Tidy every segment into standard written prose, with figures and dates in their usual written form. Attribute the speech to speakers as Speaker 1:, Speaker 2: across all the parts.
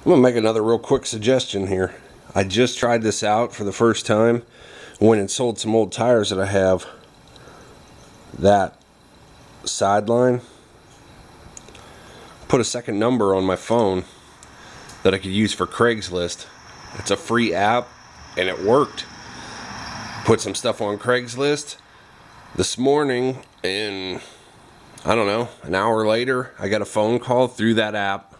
Speaker 1: I'm gonna make another real quick suggestion here. I just tried this out for the first time. Went and sold some old tires that I have. That sideline. Put a second number on my phone that I could use for Craigslist. It's a free app and it worked. Put some stuff on Craigslist. This morning, and I don't know, an hour later, I got a phone call through that app.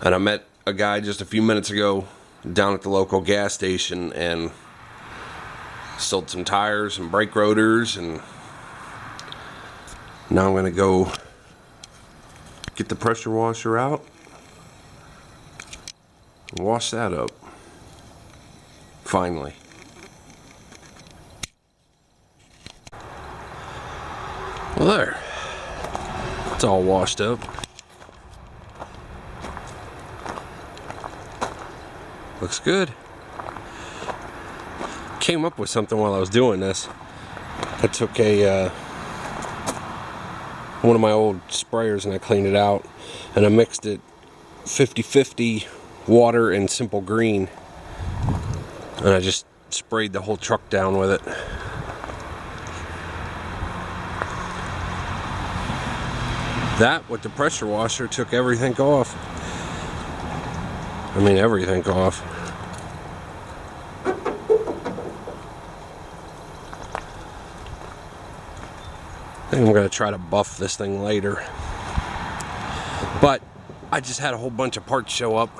Speaker 1: And I met a guy just a few minutes ago down at the local gas station and sold some tires and brake rotors, and now I'm gonna go get the pressure washer out and wash that up. Finally. Well, there. It's all washed up. Looks good. Came up with something while I was doing this. I took one of my old sprayers and I cleaned it out, and I mixed it 50-50 water and Simple Green, and I just sprayed the whole truck down with it. That with the pressure washer took everything off. I mean, everything off. I think I'm going to try to buff this thing later. But I just had a whole bunch of parts show up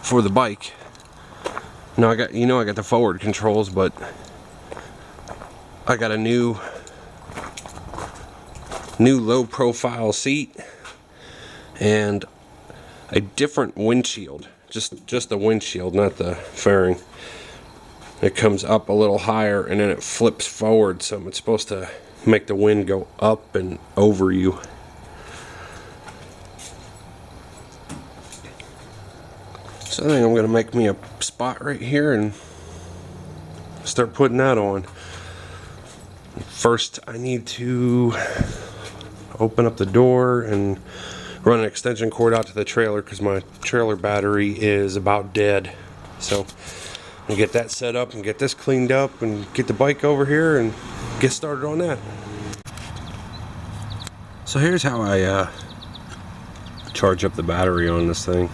Speaker 1: for the bike. Now I got the forward controls, but I got a new low profile seat and a different windshield. Just the windshield, not the fairing. It comes up a little higher and then it flips forward, so it's supposed to make the wind go up and over you. So I think I'm going to make me a spot right here and start putting that on. First, I need to open up the door and run an extension cord out to the trailer because my trailer battery is about dead. So I'll get that set up and get this cleaned up and get the bike over here and get started on that. So here's how I charge up the battery on this thing.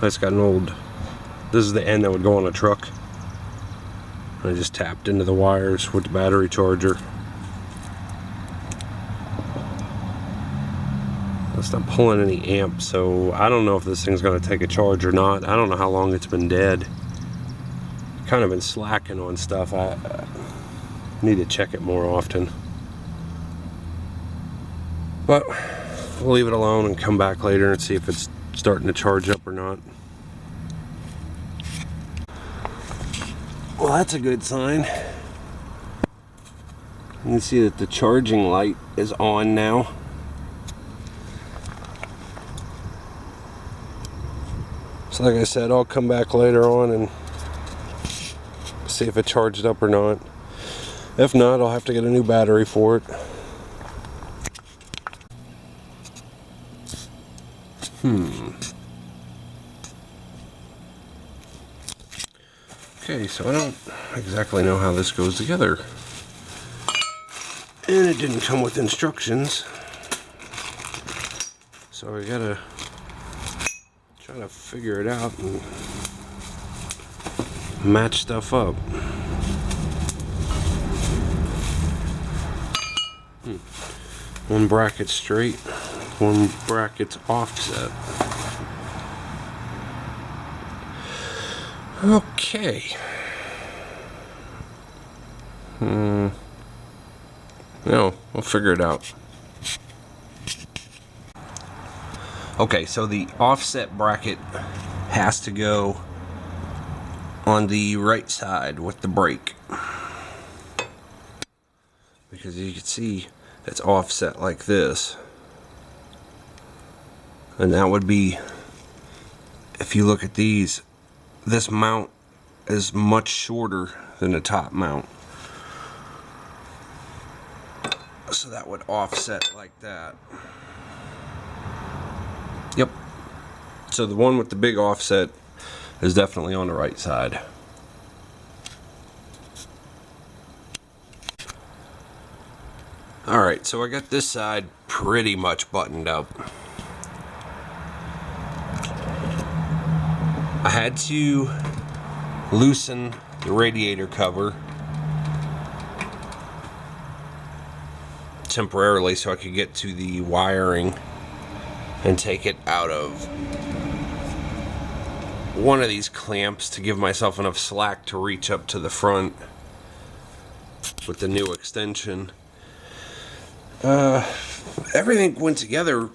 Speaker 1: It's got an old, this is the end that would go on a truck. I just tapped into the wires with the battery charger. It's not pulling any amps, so I don't know if this thing's going to take a charge or not. I don't know how long it's been dead. Kind of been slacking on stuff. I need to check it more often. But we'll leave it alone and come back later and see if it's starting to charge up or not. Well, that's a good sign. You can see that the charging light is on now. So like I said, I'll come back later on and see if it charged up or not. If not, I'll have to get a new battery for it. Okay, so I don't exactly know how this goes together. And it didn't come with instructions. So I gotta try to figure it out and match stuff up. One bracket straight, one bracket's offset. Okay. No, we'll figure it out. Okay, so the offset bracket has to go on the right side with the brake, because you can see it's offset like this, and that would be, if you look at these, this mount is much shorter than the top mount, so that would offset like that. Yep, So the one with the big offset is definitely on the right side. Alright, so I got this side pretty much buttoned up. I had to loosen the radiator cover temporarily so I could get to the wiring and take it out of one of these clamps to give myself enough slack to reach up to the front with the new extension. Everything went together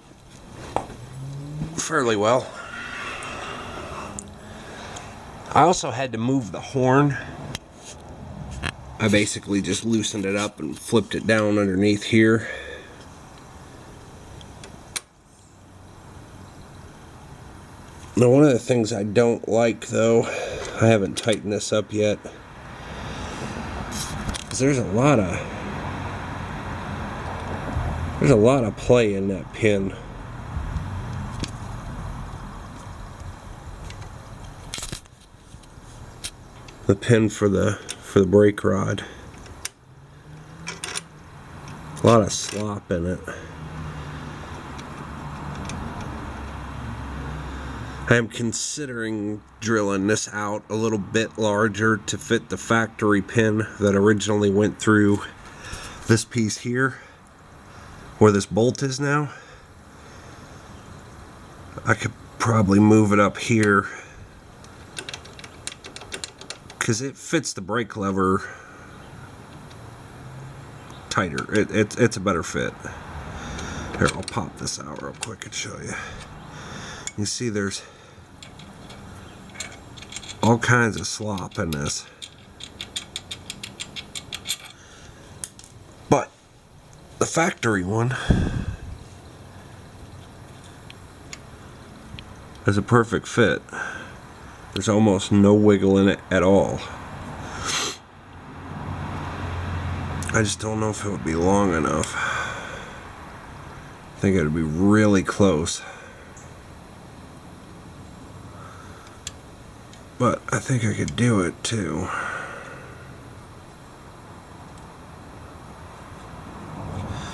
Speaker 1: fairly well. I also had to move the horn. I basically just loosened it up and flipped it down underneath here. Now, one of the things I don't like, though, I haven't tightened this up yet, is there's a lot of play in that pin. The pin for the brake rod. A lot of slop in it. I am considering drilling this out a little bit larger to fit the factory pin that originally went through this piece here, where this bolt is now. I could probably move it up here because it fits the brake lever tighter. It's a better fit. Here, I'll pop this out real quick and show you. You see there's all kinds of slop in this. But the factory one is a perfect fit. There's almost no wiggle in it at all. I just don't know if it would be long enough. I think it would be really close. But I think I could do it too.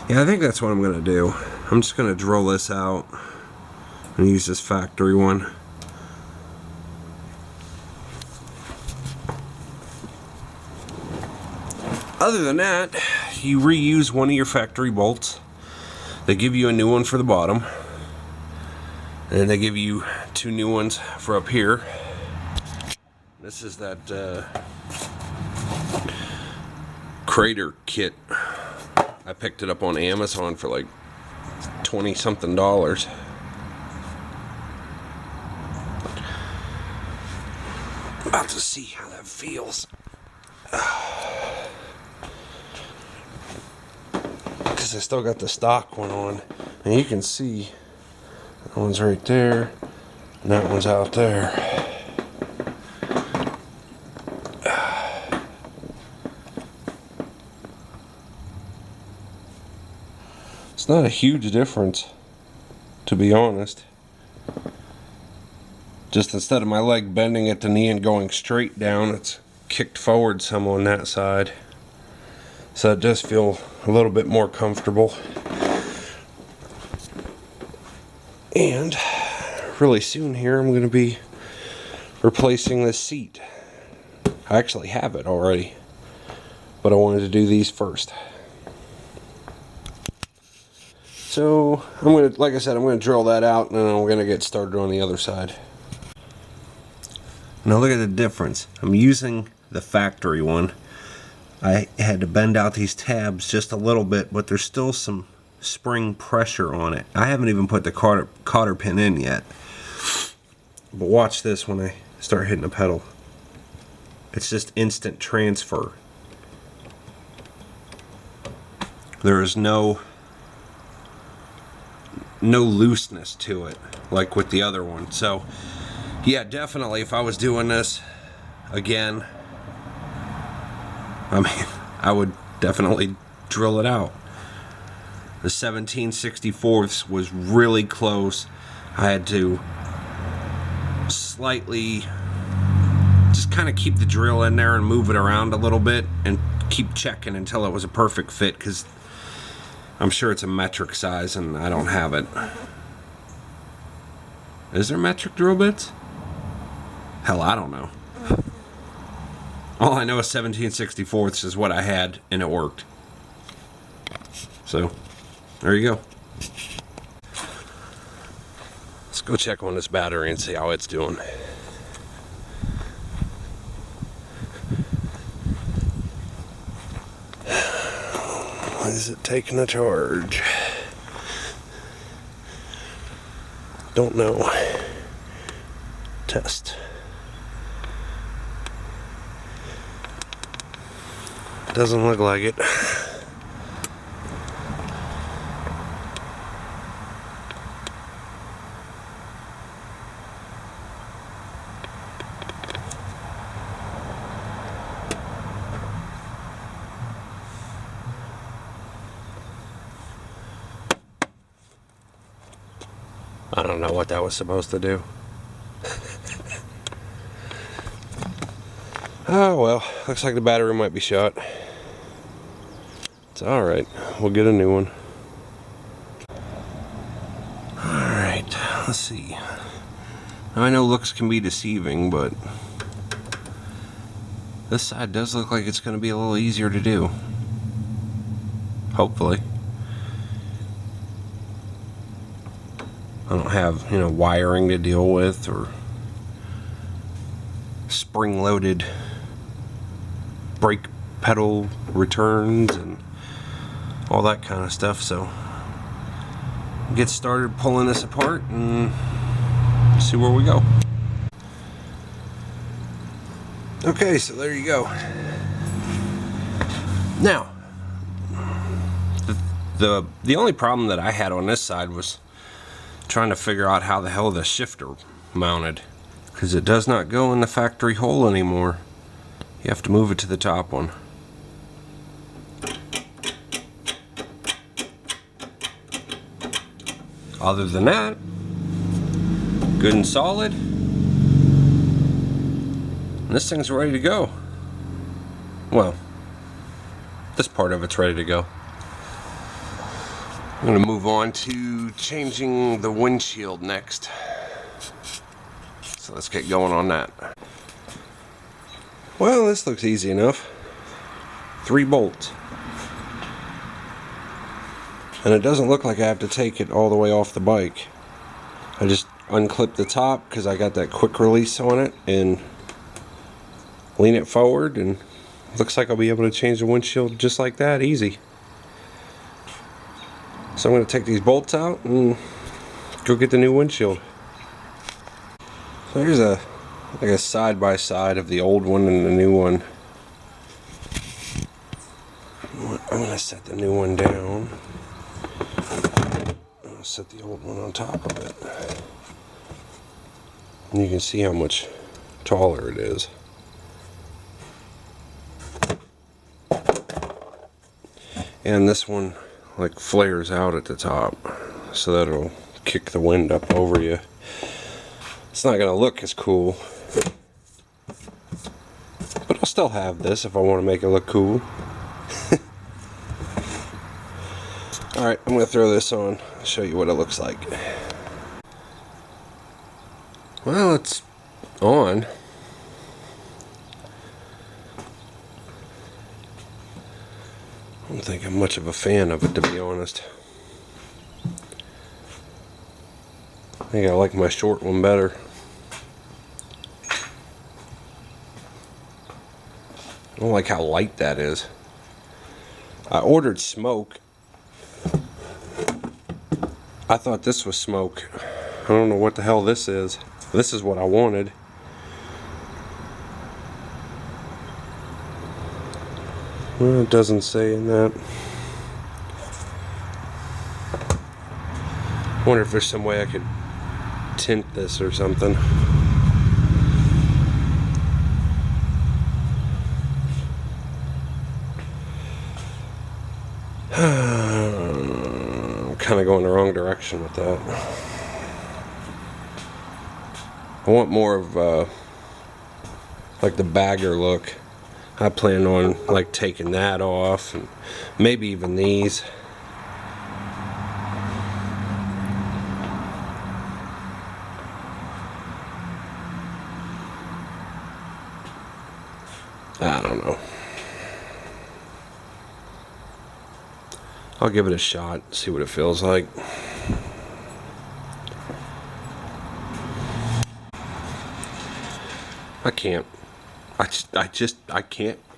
Speaker 1: Yeah, I think that's what I'm gonna do. I'm just gonna drill this out and use this factory one. Other than that, you reuse one of your factory bolts. They give you a new one for the bottom, and then they give you two new ones for up here. This is that Crater kit. I picked it up on Amazon for like $20-something. About to see how that feels. Because I still got the stock one on, and you can see that one's right there and that one's out there. It's not a huge difference, to be honest. Just instead of my leg bending at the knee and going straight down, it's kicked forward some on that side. So it does feel a little bit more comfortable. And really soon here I'm going to be replacing this seat. I actually have it already, but I wanted to do these first. So I'm going to, like I said, I'm going to drill that out and then we're going to get started on the other side. Now look at the difference. I'm using the factory one. I had to bend out these tabs just a little bit, but there's still some spring pressure on it. I haven't even put the cotter pin in yet. But watch this when I start hitting the pedal. It's just instant transfer. There is no looseness to it like with the other one. So yeah, definitely if I was doing this again, I mean, I would definitely drill it out. The 17/64 was really close. I had to slightly, just kind of keep the drill in there and move it around a little bit and keep checking until it was a perfect fit, because I'm sure it's a metric size and I don't have it. Is there metric drill bits? Hell, I don't know. All I know is 17/64 is what I had, and it worked. So, there you go. Let's go check on this battery and see how it's doing. Is it taking a charge? Don't know. Test. Doesn't look like it. I don't know what that was supposed to do. Oh well, looks like the battery might be shot. It's alright, we'll get a new one. Alright, let's see. Now I know looks can be deceiving, but this side does look like it's going to be a little easier to do. Hopefully. I don't have, wiring to deal with or spring-loaded brake pedal returns and all that kind of stuff, so get started pulling this apart and see where we go. Okay, so there you go. Now, the only problem that I had on this side was trying to figure out how the hell the shifter mounted, because it does not go in the factory hole anymore. You have to move it to the top one. Other than that, good and solid. And this thing's ready to go. Well, this part of it's ready to go. I'm going to move on to changing the windshield next. So let's get going on that. Well, this looks easy enough. 3 bolts. And it doesn't look like I have to take it all the way off the bike. I just unclip the top because I got that quick release on it and lean it forward, and looks like I'll be able to change the windshield just like that, easy. So I'm going to take these bolts out and go get the new windshield. So here's like a side by side of the old one and the new one. I'm going to set the new one down. I'm going to set the old one on top of it. And you can see how much taller it is. And this one like flares out at the top, so that it'll kick the wind up over you. It's not gonna look as cool, but I'll still have this if I want to make it look cool. Alright, I'm gonna throw this on, show you what it looks like. Well, it's on. I don't think I'm much of a fan of it, to be honest. I think I like my short one better. I don't like how light that is. I ordered smoke. I thought this was smoke. I don't know what the hell this is. This is what I wanted. Well, it doesn't say in that. I wonder if there's some way I could tint this or something. I'm kind of going the wrong direction with that. I want more of like the bagger look. I plan on like taking that off and maybe even these. I don't know. I'll give it a shot, see what it feels like. I can't. I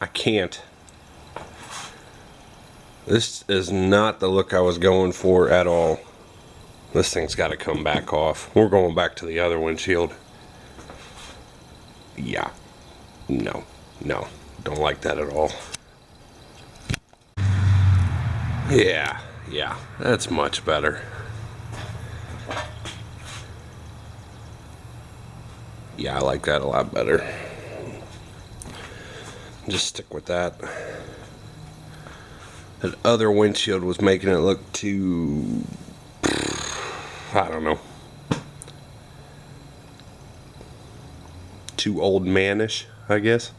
Speaker 1: can't. This is not the look I was going for at all. This thing's got to come back off. We're going back to the other windshield. Yeah. No. Don't like that at all. Yeah. That's much better. Yeah, I like that a lot better. Just stick with that. That other windshield was making it look too, I don't know, too old manish, I guess.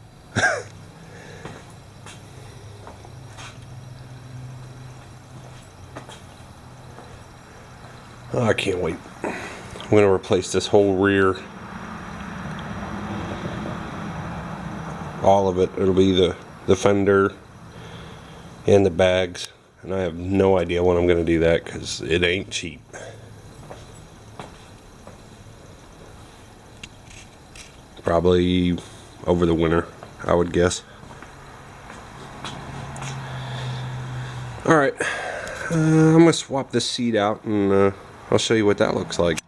Speaker 1: Oh, I can't wait. I'm going to replace this whole rear. All of it. It'll be the fender and the bags. And I have no idea when I'm going to do that because it ain't cheap. Probably over the winter, I would guess. Alright. I'm going to swap this seat out and I'll show you what that looks like.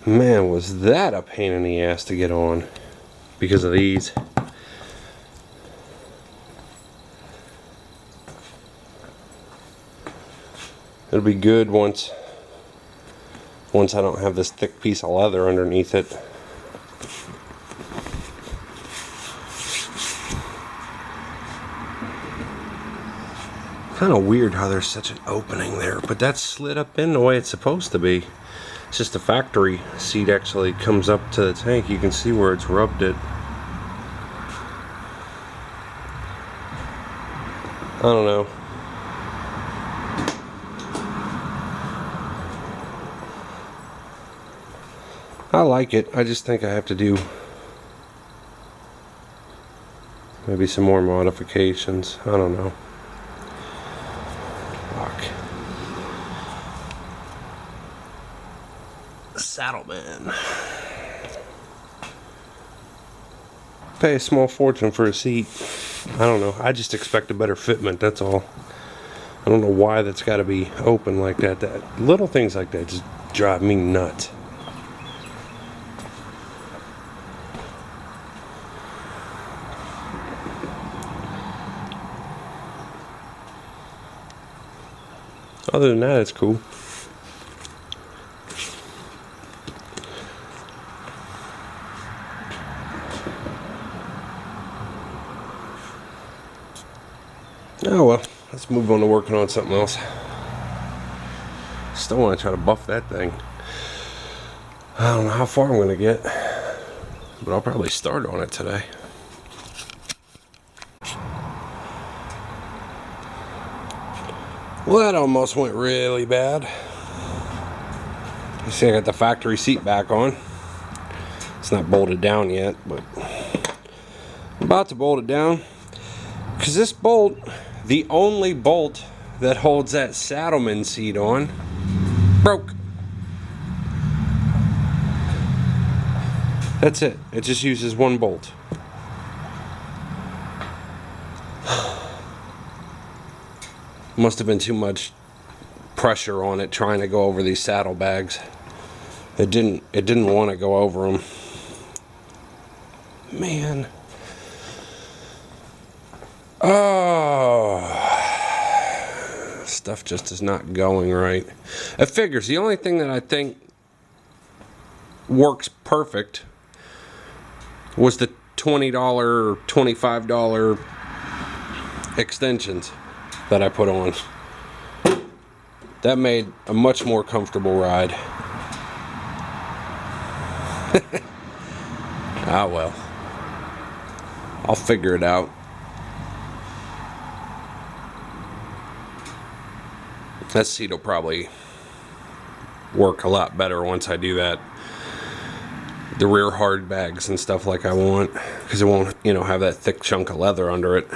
Speaker 1: Man, was that a pain in the ass to get on because of these. It'll be good once I don't have this thick piece of leather underneath it. Kind of weird how there's such an opening there, but that's slid up in the way it's supposed to be. It's just the factory seat actually comes up to the tank. You can see where it's rubbed it. I don't know. I like it. I just think I have to do maybe some more modifications. I don't know. Saddleman. Pay a small fortune for a seat. I don't know. I just expect a better fitment, that's all. I don't know why that's got to be open like that. Little things like that just drive me nuts. Other than that, it's cool. Oh well, let's move on to working on something else. Still want to try to buff that thing. I don't know how far I'm going to get, but I'll probably start on it today. Well, that almost went really bad. You see I got the factory seat back on. It's not bolted down yet, but I'm about to bolt it down. Because this bolt, the only bolt that holds that Saddleman seat on, broke. That's it. It just uses one bolt. Must have been too much pressure on it trying to go over these saddlebags. It didn't want to go over them. Man. Oh, stuff just is not going right. It figures. The only thing that I think works perfect was the $20 or $25 extensions that I put on. That made a much more comfortable ride. Ah, well. I'll figure it out. That seat will probably work a lot better once I do that. The rear hard bags and stuff like I want, because it won't, have that thick chunk of leather under it.